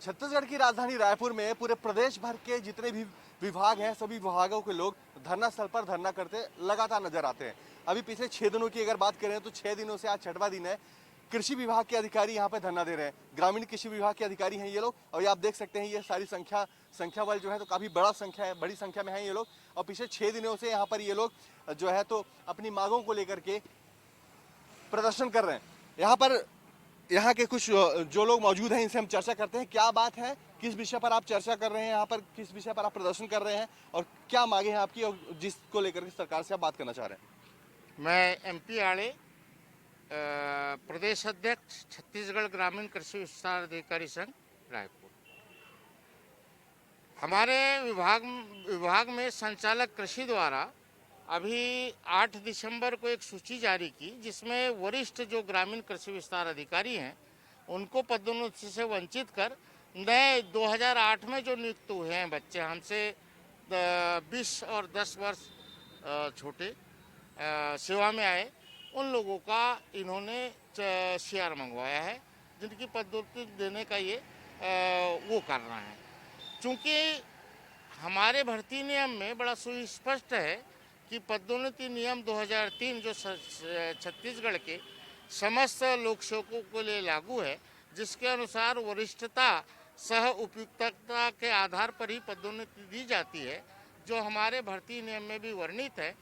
छत्तीसगढ़ की राजधानी रायपुर में पूरे प्रदेश भर के जितने भी विभाग हैं सभी विभागों के लोग धरना स्थल पर धरना करते लगातार नजर आते हैं। अभी पिछले 6 दिनों की अगर बात करें तो 6 दिनों से आज 6वां दिन है। कृषि विभाग के अधिकारी यहाँ पे धरना दे रहे हैं। ग्रामीण कृषि विभाग के अधिकारी हैं ये लोग, और ये आप देख सकते हैं ये सारी संख्या बल जो है तो काफी बड़ी संख्या में है ये लोग। और पिछले 6 दिनों से यहाँ पर ये लोग जो है तो अपनी मांगों को लेकर के प्रदर्शन कर रहे हैं। यहाँ के कुछ जो लोग मौजूद हैं इनसे हम चर्चा करते हैं। क्या बात है, किस विषय पर आप चर्चा कर रहे हैं, यहाँ पर किस विषय पर आप प्रदर्शन कर रहे हैं और क्या मांगे हैं आपकी, और जिसको लेकर के सरकार से आप बात करना चाह रहे हैं। मैं एमपी आड़े प्रदेश अध्यक्ष छत्तीसगढ़ ग्रामीण कृषि विस्तार अधिकारी संघ रायपुर। हमारे विभाग में संचालक कृषि द्वारा अभी 8 दिसंबर को एक सूची जारी की, जिसमें वरिष्ठ जो ग्रामीण कृषि विस्तार अधिकारी हैं उनको पदोन्नति से वंचित कर नए 2008 में जो नियुक्त हुए हैं बच्चे हमसे 20 और 10 वर्ष छोटे सेवा में आए, उन लोगों का इन्होंने CR मंगवाया है, जिनकी पदोन्नति देने का ये वो करना है। चूँकि हमारे भर्ती नियम में बड़ा सुस्पष्ट है कि पदोन्नति नियम 2003 जो छत्तीसगढ़ के समस्त लोक सेवकों के लिए लागू है, जिसके अनुसार वरिष्ठता सह उपयुक्तता के आधार पर ही पदोन्नति दी जाती है, जो हमारे भर्ती नियम में भी वर्णित है,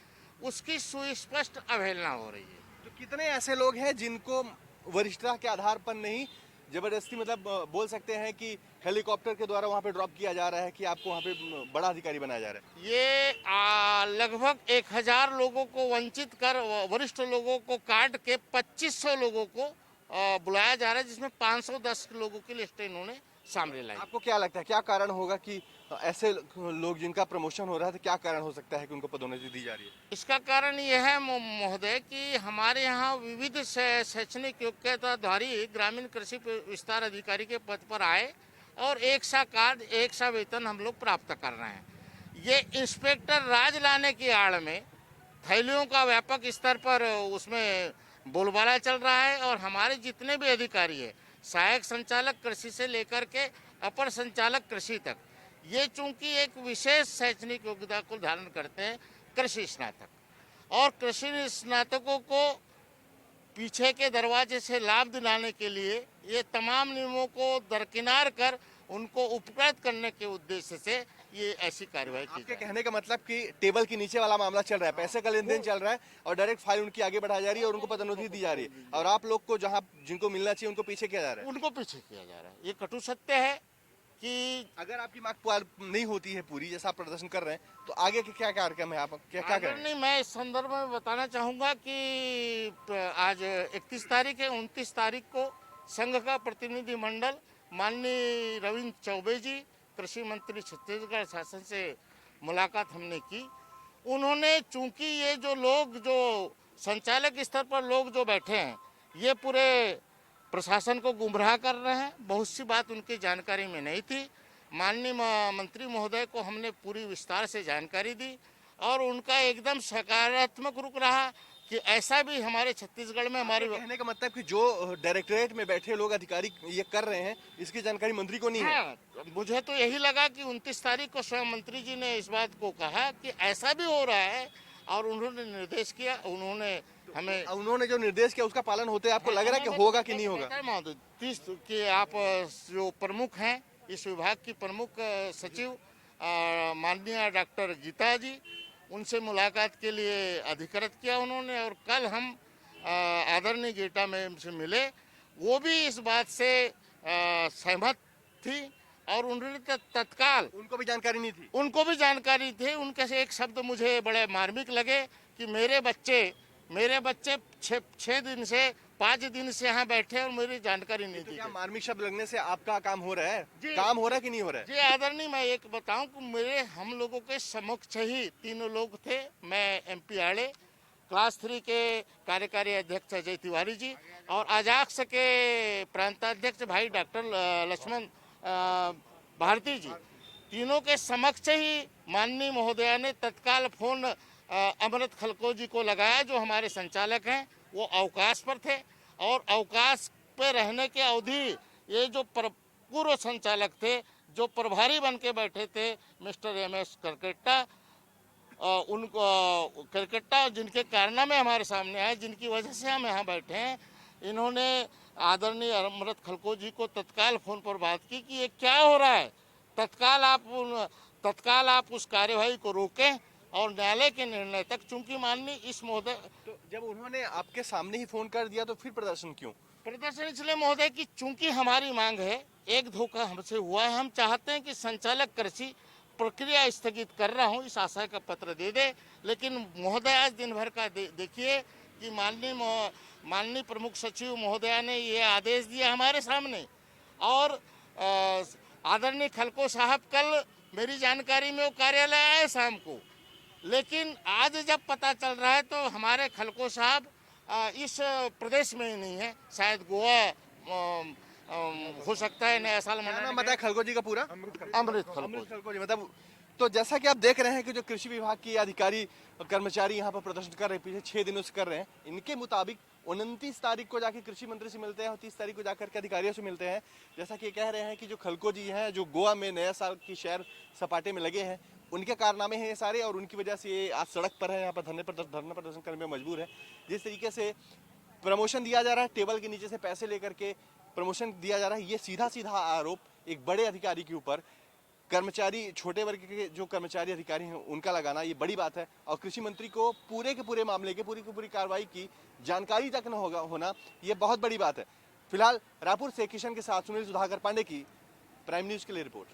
उसकी सुस्पष्ट अवहेलना हो रही है। तो कितने ऐसे लोग हैं जिनको वरिष्ठता के आधार पर नहीं, जबरदस्ती मतलब बोल सकते हैं कि हेलीकॉप्टर के द्वारा वहाँ पे ड्रॉप किया जा रहा है कि आपको वहाँ पे बड़ा अधिकारी बनाया जा रहा है? ये लगभग 1000 लोगों को वंचित कर वरिष्ठ लोगों को काट के 2500 लोगों को बुलाया जा रहा है, जिसमें 510 लोगों की लिस्ट इन्होंने सामने लाई। आपको क्या लगता है क्या कारण होगा कि ऐसे लोग जिनका प्रमोशन हो रहा है, तो क्या कारण हो सकता है कि उनको पदोन्नति दी जा रही है? इसका कारण यह है महोदय कि हमारे यहाँ विविध शैक्षणिक योग्यताधारी ग्रामीण कृषि विस्तार अधिकारी के पद पर आए और एक सा कार्ड एक सा वेतन हम लोग प्राप्त कर रहे हैं। ये इंस्पेक्टर राज लाने की आड़ में थैलियों का व्यापक स्तर पर उसमें बोलबाला चल रहा है, और हमारे जितने भी अधिकारी है, सहायक संचालक कृषि से लेकर के अपर संचालक कृषि तक, ये चूंकि एक विशेष शैक्षणिक योग्यता को धारण करते हैं, कृषि स्नातक, और कृषि स्नातकों को पीछे के दरवाजे से लाभ दिलाने के लिए ये तमाम नियमों को दरकिनार कर उनको उपकृत करने के उद्देश्य से ये ऐसी कार्रवाई की। आपके कहने का मतलब कि टेबल के नीचे वाला मामला चल रहा है, पैसे का लेन देन चल रहा है और डायरेक्ट फाइल उनकी आगे बढ़ाई जा रही है और उनको पदोन्नति दी जा रही है, और आप लोग को जहां जिनको मिलना चाहिए उनको पीछे किया जा रहा है। उनको पीछे किया जा रहा है। ये कटु सत्य है कि अगर आपकी मांग नहीं होती है पूरी, जैसा आप प्रदर्शन कर रहे हैं, तो आगे के क्या कार्यक्रम है, आप क्या करें? नहीं, मैं इस संदर्भ में बताना चाहूँगा कि आज 31 तारीख है, 29 तारीख को संघ का प्रतिनिधि मंडल माननीय रविंद्र चौबे जी, कृषि मंत्री छत्तीसगढ़ शासन से मुलाकात हमने की। उन्होंने चूंकि ये जो लोग जो संचालक स्तर पर लोग जो बैठे हैं, ये पूरे प्रशासन को गुमराह कर रहे हैं, बहुत सी बात उनकी जानकारी में नहीं थी। माननीय मंत्री महोदय को हमने पूरी विस्तार से जानकारी दी और उनका एकदम सकारात्मक रुख रहा कि ऐसा भी हमारे छत्तीसगढ़ में हमारे कहने का मतलब कि जो डायरेक्टरेट में बैठे लोग अधिकारी ये कर रहे हैं, इसकी जानकारी मंत्री को नहीं है। मुझे तो यही लगा कि 29 तारीख को स्वयं मंत्री जी ने इस बात को कहा कि ऐसा भी हो रहा है, और उन्होंने निर्देश किया, उन्होंने जो निर्देश किया उसका पालन होते आपको लग रहा है कि होगा कि नहीं होगा? कि आप जो प्रमुख हैं इस विभाग की प्रमुख सचिव माननीय डॉक्टर गीता जी, उनसे मुलाकात के लिए अधिकृत किया उन्होंने, और कल हम आदरणीय गीता मैम से मिले, वो भी इस बात से सहमत थी, और उन्होंने तत्काल, उनको भी जानकारी नहीं थी? उनको भी जानकारी थी। उनके से एक शब्द मुझे बड़े मार्मिक लगे कि मेरे बच्चे 6 दिन से 5 दिन से यहाँ बैठे और मेरी जानकारी नहीं थी। क्या मार्मिक शब्द लगने से आपका काम हो रहा है? काम हो रहा है कि नहीं हो रहा है? जी आदरणीय, मैं एक बताऊं कि हम लोगों के समक्ष ही 3 लोग थे। मैं MP आड़े क्लास 3 के कार्यकारी अध्यक्ष अजय तिवारी जी, और अजाक्स के प्रांताध्यक्ष भाई डॉक्टर लक्ष्मण भारती जी, तीनों के समक्ष ही माननीय महोदया ने तत्काल फोन अमृत खलको जी को लगाया, जो हमारे संचालक हैं, वो अवकाश पर थे, और अवकाश पर रहने के अवधि ये जो पूर्व संचालक थे जो प्रभारी बन के बैठे थे, मिस्टर एम.एस. करकेट्टा, उनको करकेट्टा, जिनके कारनामे हमारे सामने आए, जिनकी वजह से हम यहाँ बैठे हैं। इन्होंने आदरणीय अमृत खलको जी को तत्काल फ़ोन पर बात की कि ये क्या हो रहा है, तत्काल आप उस कार्यवाही को रोकें और न्यायालय के निर्णय तक, चूंकि माननीय इस महोदय, तो जब उन्होंने आपके सामने ही फोन कर दिया तो फिर प्रदर्शन क्यों? प्रदर्शन इसलिए महोदय कि चूंकि हमारी मांग है, एक धोखा हमसे हुआ है, हम चाहते हैं कि संचालक कृषि प्रक्रिया स्थगित कर रहा हूं, इस आशय का पत्र दे दे। लेकिन महोदय आज दिन भर का देखिए कि माननीय प्रमुख सचिव महोदया ने ये आदेश दिया हमारे सामने, और आदरणीय खलको साहब कल मेरी जानकारी में वो कार्यालय आए शाम को, लेकिन आज जब पता चल रहा है तो हमारे खलको साहब इस प्रदेश में ही नहीं है, शायद गोवा हो सकता है नया साल क्या नाम मनाने बताया खलको जी का पूरा? अमृत खलको। अमृत खलको जी। मतलब तो जैसा कि आप देख रहे हैं कि जो कृषि विभाग के अधिकारी और कर्मचारी यहाँ पर प्रदर्शन कर रहे हैं, पीछे 6 दिनों से कर रहे हैं, इनके मुताबिक 29 तारीख को जाके कृषि मंत्री से मिलते हैं और 30 तारीख को जाकर के अधिकारियों से मिलते हैं। जैसा कि ये कह रहे हैं कि जो खलको जी हैं, जो गोवा में नया साल की सैर सपाटे में लगे हैं, उनके कारनामे हैं ये सारे, और उनकी वजह से ये आज सड़क पर है, यहाँ पर धरना प्रदर्शन करने में मजबूर है। जिस तरीके से प्रमोशन दिया जा रहा है, टेबल के नीचे से पैसे लेकर के प्रमोशन दिया जा रहा है, ये सीधा सीधा आरोप एक बड़े अधिकारी के ऊपर, कर्मचारी, छोटे वर्ग के जो कर्मचारी अधिकारी हैं उनका लगाना, ये बड़ी बात है। और कृषि मंत्री को पूरे के पूरे मामले के पूरी कार्रवाई की जानकारी तक न होना, ये बहुत बड़ी बात है। फिलहाल रायपुर से किशन के साथ सुनील सुधाकर पांडे की प्राइम न्यूज के लिए रिपोर्ट।